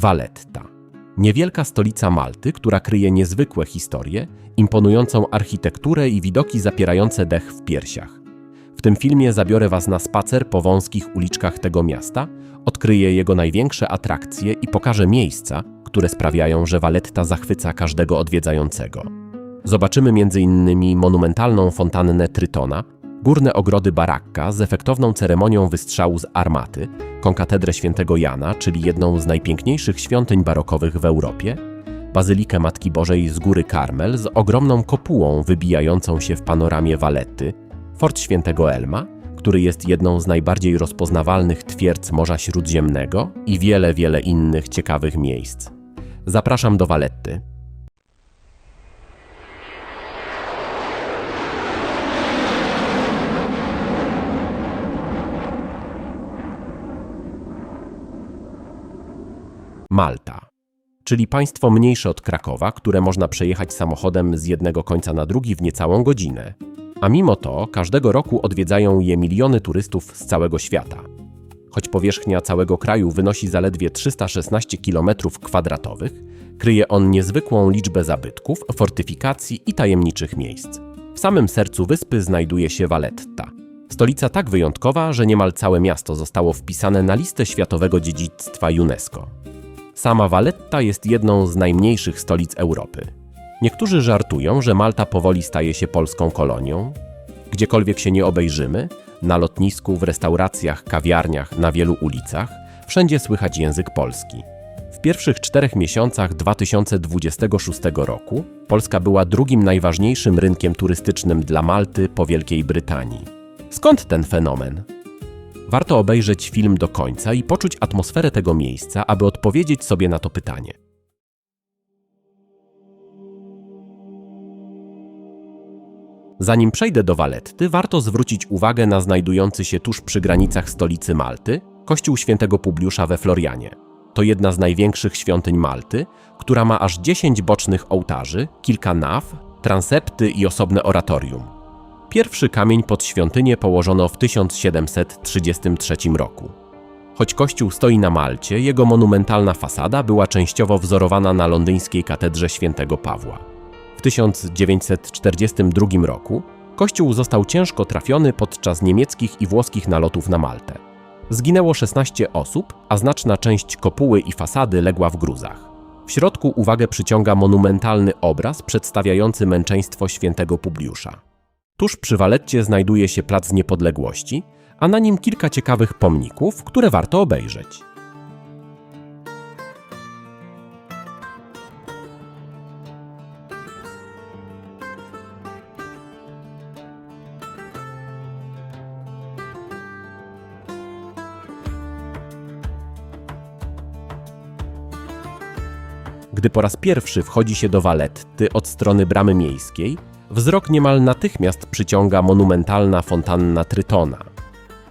Valletta. Niewielka stolica Malty, która kryje niezwykłe historie, imponującą architekturę i widoki zapierające dech w piersiach. W tym filmie zabiorę Was na spacer po wąskich uliczkach tego miasta, odkryję jego największe atrakcje i pokażę miejsca, które sprawiają, że Valletta zachwyca każdego odwiedzającego. Zobaczymy m.in. monumentalną fontannę Trytona, górne ogrody Baracca z efektowną ceremonią wystrzału z armaty, konkatedrę Świętego Jana, czyli jedną z najpiękniejszych świątyń barokowych w Europie, bazylikę Matki Bożej z Góry Karmel z ogromną kopułą wybijającą się w panoramie Valletty, fort Świętego Elma, który jest jedną z najbardziej rozpoznawalnych twierdz Morza Śródziemnego i wiele innych ciekawych miejsc. Zapraszam do Valletty. Malta, czyli państwo mniejsze od Krakowa, które można przejechać samochodem z jednego końca na drugi w niecałą godzinę. A mimo to każdego roku odwiedzają je miliony turystów z całego świata. Choć powierzchnia całego kraju wynosi zaledwie 316 km², kryje on niezwykłą liczbę zabytków, fortyfikacji i tajemniczych miejsc. W samym sercu wyspy znajduje się Valletta. Stolica tak wyjątkowa, że niemal całe miasto zostało wpisane na listę Światowego Dziedzictwa UNESCO. Sama Valletta jest jedną z najmniejszych stolic Europy. Niektórzy żartują, że Malta powoli staje się polską kolonią. Gdziekolwiek się nie obejrzymy, na lotnisku, w restauracjach, kawiarniach, na wielu ulicach, wszędzie słychać język polski. W pierwszych 4 miesiącach 2026 roku Polska była drugim najważniejszym rynkiem turystycznym dla Malty po Wielkiej Brytanii. Skąd ten fenomen? Warto obejrzeć film do końca i poczuć atmosferę tego miejsca, aby odpowiedzieć sobie na to pytanie. Zanim przejdę do Valletty, warto zwrócić uwagę na znajdujący się tuż przy granicach stolicy Malty kościół Świętego Publiusza we Florianie. To jedna z największych świątyń Malty, która ma aż 10 bocznych ołtarzy, kilka naw, transepty i osobne oratorium. Pierwszy kamień pod świątynię położono w 1733 roku. Choć kościół stoi na Malcie, jego monumentalna fasada była częściowo wzorowana na londyńskiej katedrze Świętego Pawła. W 1942 roku kościół został ciężko trafiony podczas niemieckich i włoskich nalotów na Maltę. Zginęło 16 osób, a znaczna część kopuły i fasady legła w gruzach. W środku uwagę przyciąga monumentalny obraz przedstawiający męczeństwo Świętego Publiusza. Tuż przy Valletcie znajduje się Plac Niepodległości, a na nim kilka ciekawych pomników, które warto obejrzeć. Gdy po raz pierwszy wchodzi się do Valletty od strony Bramy Miejskiej, wzrok niemal natychmiast przyciąga monumentalna fontanna Trytona.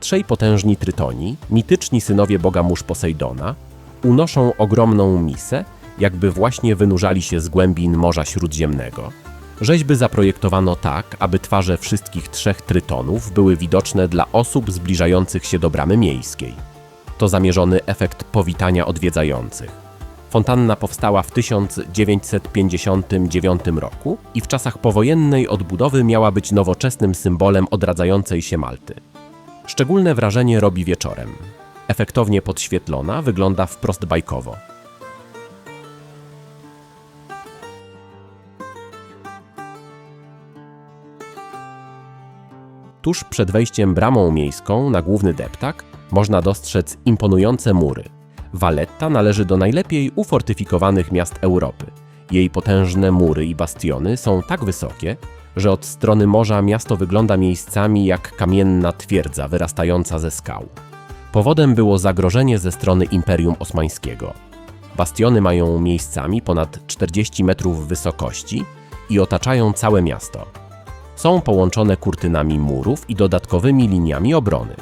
Trzej potężni Trytoni, mityczni synowie boga mórz Posejdona, unoszą ogromną misę, jakby właśnie wynurzali się z głębin Morza Śródziemnego. Rzeźby zaprojektowano tak, aby twarze wszystkich trzech Trytonów były widoczne dla osób zbliżających się do Bramy Miejskiej. To zamierzony efekt powitania odwiedzających. Fontanna powstała w 1959 roku i w czasach powojennej odbudowy miała być nowoczesnym symbolem odradzającej się Malty. Szczególne wrażenie robi wieczorem. Efektownie podświetlona, wygląda wprost bajkowo. Tuż przed wejściem bramą miejską na główny deptak można dostrzec imponujące mury. Valletta należy do najlepiej ufortyfikowanych miast Europy. Jej potężne mury i bastiony są tak wysokie, że od strony morza miasto wygląda miejscami jak kamienna twierdza wyrastająca ze skał. Powodem było zagrożenie ze strony Imperium Osmańskiego. Bastiony mają miejscami ponad 40 metrów wysokości i otaczają całe miasto. Są połączone kurtynami murów i dodatkowymi liniami obrony.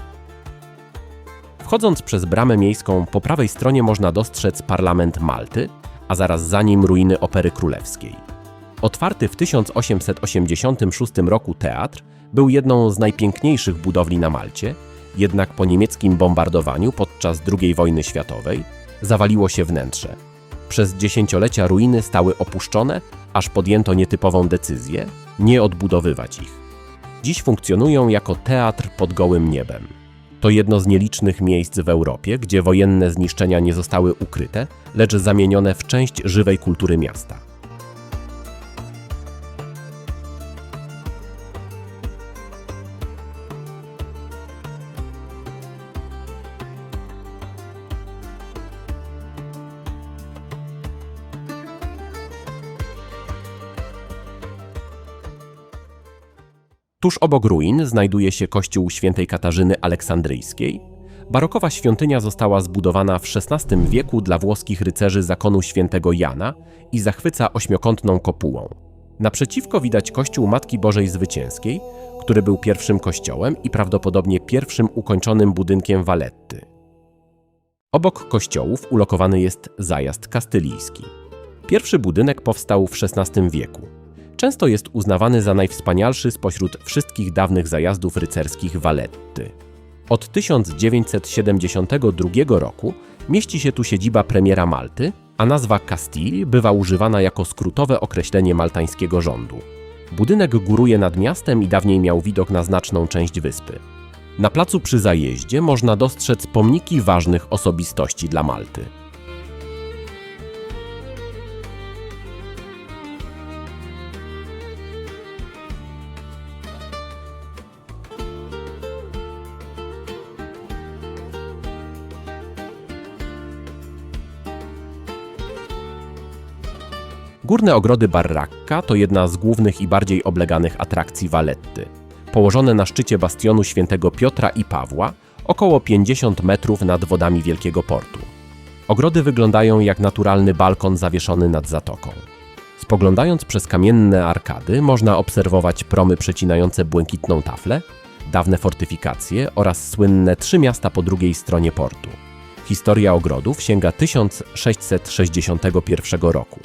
Wchodząc przez bramę miejską po prawej stronie można dostrzec parlament Malty, a zaraz za nim ruiny Opery Królewskiej. Otwarty w 1886 roku teatr był jedną z najpiękniejszych budowli na Malcie, jednak po niemieckim bombardowaniu podczas II wojny światowej zawaliło się wnętrze. Przez dziesięciolecia ruiny stały opuszczone, aż podjęto nietypową decyzję nie odbudowywać ich. Dziś funkcjonują jako teatr pod gołym niebem. To jedno z nielicznych miejsc w Europie, gdzie wojenne zniszczenia nie zostały ukryte, lecz zamienione w część żywej kultury miasta. Tuż obok ruin znajduje się kościół świętej Katarzyny Aleksandryjskiej. Barokowa świątynia została zbudowana w XVI wieku dla włoskich rycerzy zakonu świętego Jana i zachwyca ośmiokątną kopułą. Naprzeciwko widać kościół Matki Bożej Zwycięskiej, który był pierwszym kościołem i prawdopodobnie pierwszym ukończonym budynkiem Valetty. Obok kościołów ulokowany jest zajazd kastylijski. Pierwszy budynek powstał w XVI wieku. Często jest uznawany za najwspanialszy spośród wszystkich dawnych zajazdów rycerskich Valetty. Od 1972 roku mieści się tu siedziba premiera Malty, a nazwa Castile bywa używana jako skrótowe określenie maltańskiego rządu. Budynek góruje nad miastem i dawniej miał widok na znaczną część wyspy. Na placu przy zajeździe można dostrzec pomniki ważnych osobistości dla Malty. Górne ogrody Barracca to jedna z głównych i bardziej obleganych atrakcji Valetty. Położone na szczycie bastionu świętego Piotra i Pawła, około 50 metrów nad wodami Wielkiego Portu. Ogrody wyglądają jak naturalny balkon zawieszony nad zatoką. Spoglądając przez kamienne arkady można obserwować promy przecinające błękitną taflę, dawne fortyfikacje oraz słynne 3 miasta po drugiej stronie portu. Historia ogrodów sięga 1661 roku.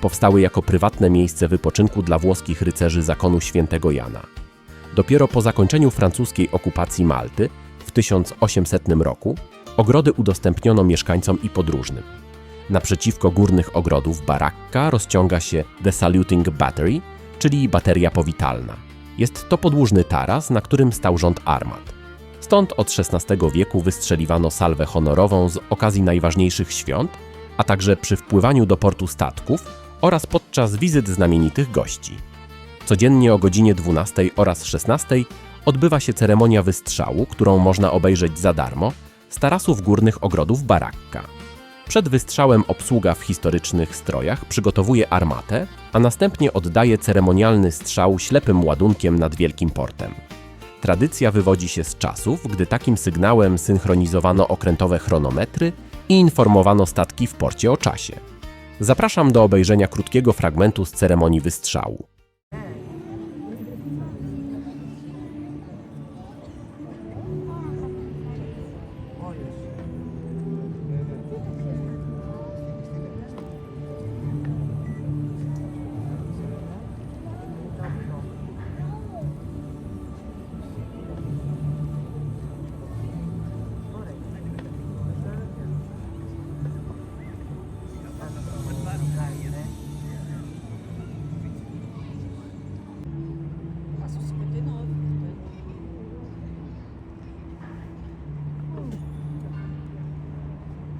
Powstały jako prywatne miejsce wypoczynku dla włoskich rycerzy zakonu świętego Jana. Dopiero po zakończeniu francuskiej okupacji Malty w 1800 roku ogrody udostępniono mieszkańcom i podróżnym. Naprzeciwko górnych ogrodów Barracca rozciąga się The Saluting Battery, czyli bateria powitalna. Jest to podłużny taras, na którym stał rząd armat. Stąd od XVI wieku wystrzeliwano salwę honorową z okazji najważniejszych świąt, a także przy wpływaniu do portu statków oraz podczas wizyt znamienitych gości. Codziennie o godzinie 12 oraz 16 odbywa się ceremonia wystrzału, którą można obejrzeć za darmo z tarasów górnych ogrodów Barracca. Przed wystrzałem obsługa w historycznych strojach przygotowuje armatę, a następnie oddaje ceremonialny strzał ślepym ładunkiem nad Wielkim Portem. Tradycja wywodzi się z czasów, gdy takim sygnałem synchronizowano okrętowe chronometry i informowano statki w porcie o czasie. Zapraszam do obejrzenia krótkiego fragmentu z ceremonii wystrzału.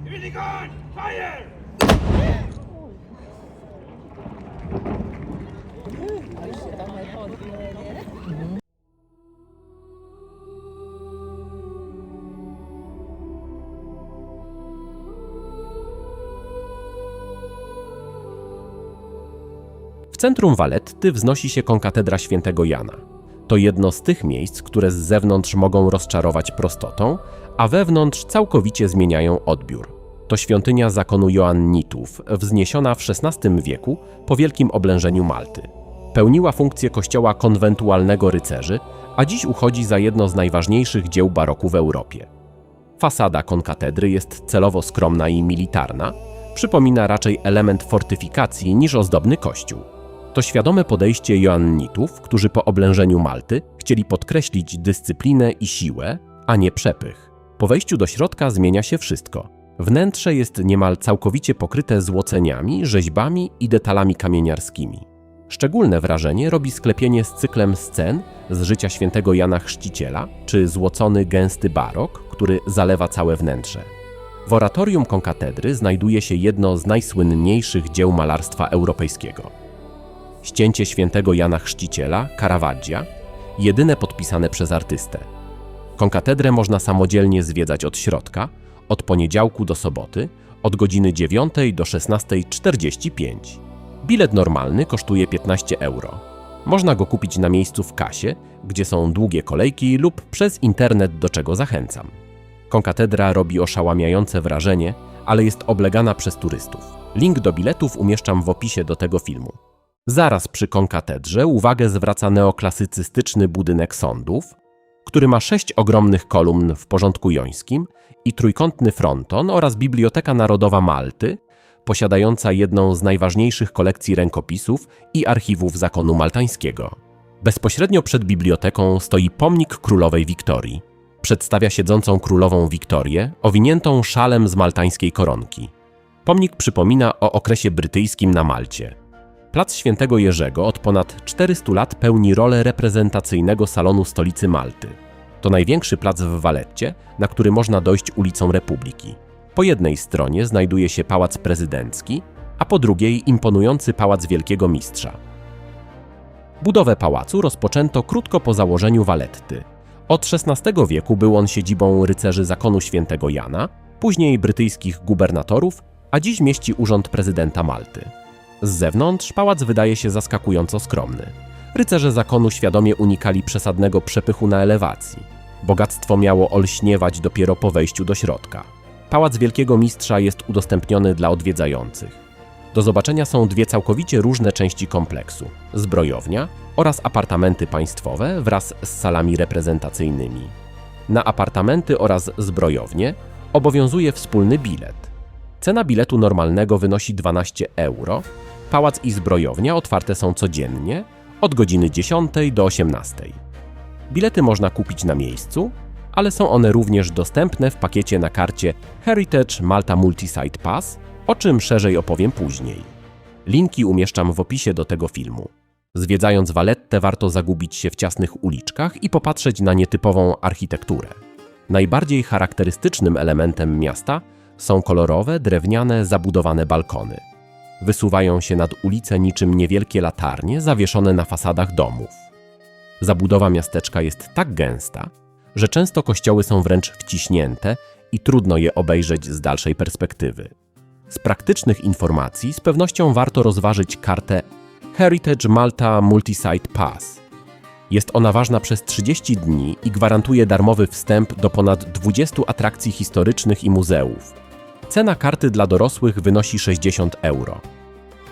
Unicorn, fire! W centrum Valetty wznosi się konkatedra świętego Jana. To jedno z tych miejsc, które z zewnątrz mogą rozczarować prostotą, a wewnątrz całkowicie zmieniają odbiór. To świątynia zakonu Joannitów, wzniesiona w XVI wieku po wielkim oblężeniu Malty. Pełniła funkcję kościoła konwentualnego rycerzy, a dziś uchodzi za jedno z najważniejszych dzieł baroku w Europie. Fasada konkatedry jest celowo skromna i militarna, przypomina raczej element fortyfikacji niż ozdobny kościół. To świadome podejście Joannitów, którzy po oblężeniu Malty chcieli podkreślić dyscyplinę i siłę, a nie przepych. Po wejściu do środka zmienia się wszystko. Wnętrze jest niemal całkowicie pokryte złoceniami, rzeźbami i detalami kamieniarskimi. Szczególne wrażenie robi sklepienie z cyklem scen z życia świętego Jana Chrzciciela, czy złocony gęsty barok, który zalewa całe wnętrze. W oratorium konkatedry znajduje się jedno z najsłynniejszych dzieł malarstwa europejskiego. Ścięcie świętego Jana Chrzciciela, Caravaggia, jedyne podpisane przez artystę. Konkatedrę można samodzielnie zwiedzać od środka, od poniedziałku do soboty, od godziny 9 do 16:45. Bilet normalny kosztuje 15 euro. Można go kupić na miejscu w kasie, gdzie są długie kolejki, lub przez internet, do czego zachęcam. Konkatedra robi oszałamiające wrażenie, ale jest oblegana przez turystów. Link do biletów umieszczam w opisie do tego filmu. Zaraz przy konkatedrze uwagę zwraca neoklasycystyczny budynek sądów, który ma 6 ogromnych kolumn w porządku jońskim i trójkątny fronton, oraz Biblioteka Narodowa Malty, posiadająca jedną z najważniejszych kolekcji rękopisów i archiwów zakonu maltańskiego. Bezpośrednio przed biblioteką stoi pomnik królowej Wiktorii. Przedstawia siedzącą królową Wiktorię, owiniętą szalem z maltańskiej koronki. Pomnik przypomina o okresie brytyjskim na Malcie. Plac Świętego Jerzego od ponad 400 lat pełni rolę reprezentacyjnego salonu stolicy Malty. To największy plac w Valetcie, na który można dojść ulicą Republiki. Po jednej stronie znajduje się Pałac Prezydencki, a po drugiej imponujący Pałac Wielkiego Mistrza. Budowę pałacu rozpoczęto krótko po założeniu Valetty. Od XVI wieku był on siedzibą rycerzy zakonu świętego Jana, później brytyjskich gubernatorów, a dziś mieści urząd prezydenta Malty. Z zewnątrz pałac wydaje się zaskakująco skromny. Rycerze zakonu świadomie unikali przesadnego przepychu na elewacji. Bogactwo miało olśniewać dopiero po wejściu do środka. Pałac Wielkiego Mistrza jest udostępniony dla odwiedzających. Do zobaczenia są dwie całkowicie różne części kompleksu: zbrojownia oraz apartamenty państwowe wraz z salami reprezentacyjnymi. Na apartamenty oraz zbrojownię obowiązuje wspólny bilet. Cena biletu normalnego wynosi 12 euro. Pałac i zbrojownia otwarte są codziennie od godziny 10 do 18. Bilety można kupić na miejscu, ale są one również dostępne w pakiecie na karcie Heritage Malta Multi-Site Pass, o czym szerzej opowiem później. Linki umieszczam w opisie do tego filmu. Zwiedzając Valettę warto zagubić się w ciasnych uliczkach i popatrzeć na nietypową architekturę. Najbardziej charakterystycznym elementem miasta są kolorowe, drewniane, zabudowane balkony. Wysuwają się nad ulicę niczym niewielkie latarnie zawieszone na fasadach domów. Zabudowa miasteczka jest tak gęsta, że często kościoły są wręcz wciśnięte i trudno je obejrzeć z dalszej perspektywy. Z praktycznych informacji z pewnością warto rozważyć kartę Heritage Malta Multi-Site Pass. Jest ona ważna przez 30 dni i gwarantuje darmowy wstęp do ponad 20 atrakcji historycznych i muzeów. Cena karty dla dorosłych wynosi 60 euro.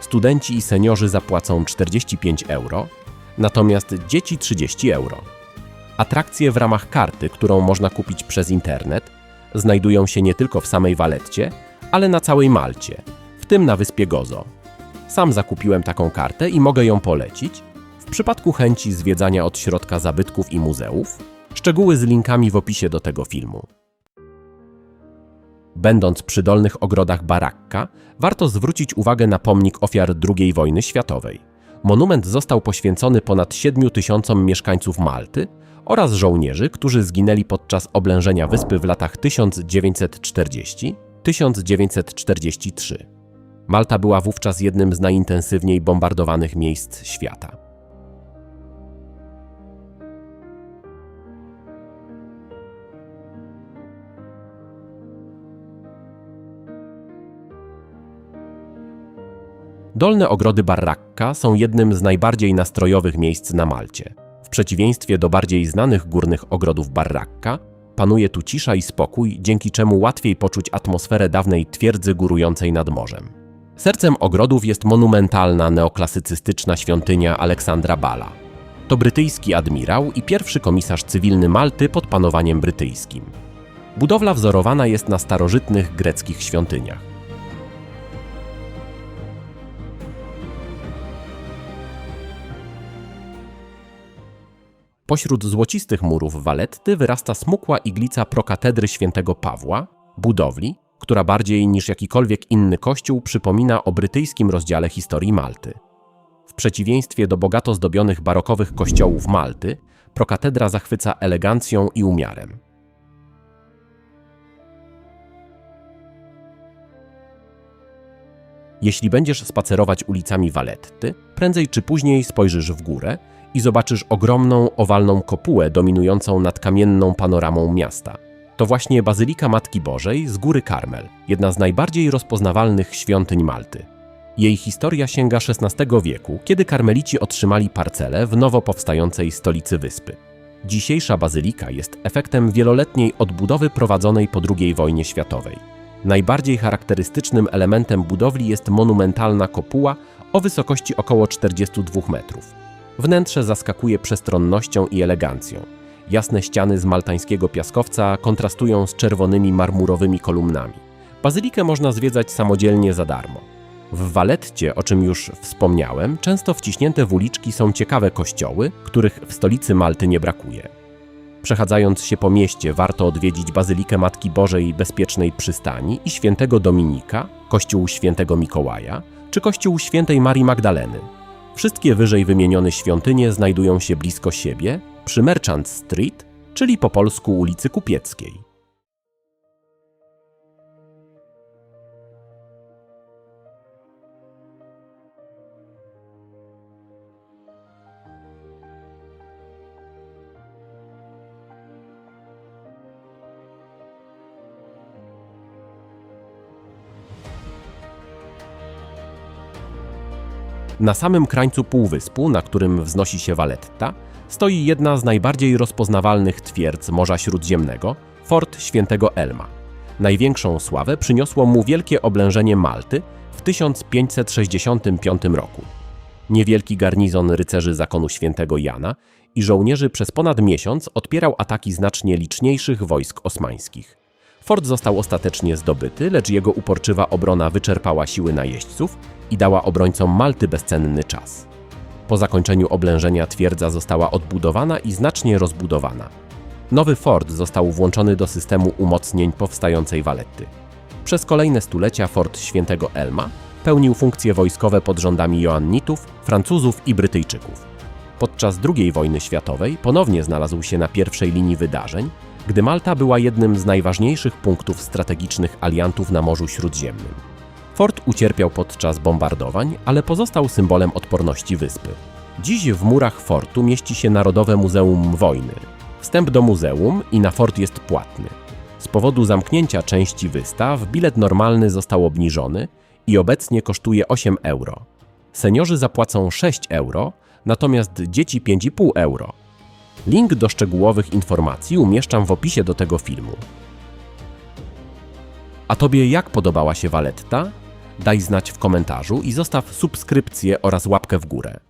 Studenci i seniorzy zapłacą 45 euro, natomiast dzieci 30 euro. Atrakcje w ramach karty, którą można kupić przez internet, znajdują się nie tylko w samej Valetcie, ale na całej Malcie, w tym na wyspie Gozo. Sam zakupiłem taką kartę i mogę ją polecić w przypadku chęci zwiedzania od środka zabytków i muzeów. Szczegóły z linkami w opisie do tego filmu. Będąc przy dolnych ogrodach Baracca, warto zwrócić uwagę na pomnik ofiar II wojny światowej. Monument został poświęcony ponad 7 000 mieszkańców Malty oraz żołnierzy, którzy zginęli podczas oblężenia wyspy w latach 1940-1943. Malta była wówczas jednym z najintensywniej bombardowanych miejsc świata. Dolne ogrody Baracca są jednym z najbardziej nastrojowych miejsc na Malcie. W przeciwieństwie do bardziej znanych górnych ogrodów Baracca, panuje tu cisza i spokój, dzięki czemu łatwiej poczuć atmosferę dawnej twierdzy górującej nad morzem. Sercem ogrodów jest monumentalna neoklasycystyczna świątynia Aleksandra Balla. To brytyjski admirał i pierwszy komisarz cywilny Malty pod panowaniem brytyjskim. Budowla wzorowana jest na starożytnych greckich świątyniach. Pośród złocistych murów Valetty wyrasta smukła iglica prokatedry świętego Pawła, budowli, która bardziej niż jakikolwiek inny kościół przypomina o brytyjskim rozdziale historii Malty. W przeciwieństwie do bogato zdobionych barokowych kościołów Malty, prokatedra zachwyca elegancją i umiarem. Jeśli będziesz spacerować ulicami Valletty, prędzej czy później spojrzysz w górę i zobaczysz ogromną, owalną kopułę dominującą nad kamienną panoramą miasta. To właśnie Bazylika Matki Bożej z Góry Karmel, jedna z najbardziej rozpoznawalnych świątyń Malty. Jej historia sięga XVI wieku, kiedy karmelici otrzymali parcelę w nowo powstającej stolicy wyspy. Dzisiejsza bazylika jest efektem wieloletniej odbudowy prowadzonej po II wojnie światowej. Najbardziej charakterystycznym elementem budowli jest monumentalna kopuła o wysokości około 42 metrów. Wnętrze zaskakuje przestronnością i elegancją. Jasne ściany z maltańskiego piaskowca kontrastują z czerwonymi marmurowymi kolumnami. Bazylikę można zwiedzać samodzielnie za darmo. W Valetcie, o czym już wspomniałem, często wciśnięte w uliczki są ciekawe kościoły, których w stolicy Malty nie brakuje. Przechadzając się po mieście, warto odwiedzić Bazylikę Matki Bożej Bezpiecznej Przystani i Świętego Dominika, kościół Świętego Mikołaja czy kościół Świętej Marii Magdaleny. Wszystkie wyżej wymienione świątynie znajdują się blisko siebie, przy Merchant Street, czyli po polsku ulicy Kupieckiej. Na samym krańcu półwyspu, na którym wznosi się Valletta, stoi jedna z najbardziej rozpoznawalnych twierdz Morza Śródziemnego, Fort Świętego Elma. Największą sławę przyniosło mu wielkie oblężenie Malty w 1565 roku. Niewielki garnizon rycerzy zakonu Świętego Jana i żołnierzy przez ponad miesiąc odpierał ataki znacznie liczniejszych wojsk osmańskich. Fort został ostatecznie zdobyty, lecz jego uporczywa obrona wyczerpała siły najeźdźców i dała obrońcom Malty bezcenny czas. Po zakończeniu oblężenia twierdza została odbudowana i znacznie rozbudowana. Nowy fort został włączony do systemu umocnień powstającej Valletty. Przez kolejne stulecia fort Świętego Elma pełnił funkcje wojskowe pod rządami Joannitów, Francuzów i Brytyjczyków. Podczas II wojny światowej ponownie znalazł się na pierwszej linii wydarzeń, gdy Malta była jednym z najważniejszych punktów strategicznych aliantów na Morzu Śródziemnym. Fort ucierpiał podczas bombardowań, ale pozostał symbolem odporności wyspy. Dziś w murach fortu mieści się Narodowe Muzeum Wojny. Wstęp do muzeum i na fort jest płatny. Z powodu zamknięcia części wystaw bilet normalny został obniżony i obecnie kosztuje 8 euro. Seniorzy zapłacą 6 euro, natomiast dzieci 5,5 euro. Link do szczegółowych informacji umieszczam w opisie do tego filmu. A Tobie jak podobała się Valletta? Daj znać w komentarzu i zostaw subskrypcję oraz łapkę w górę.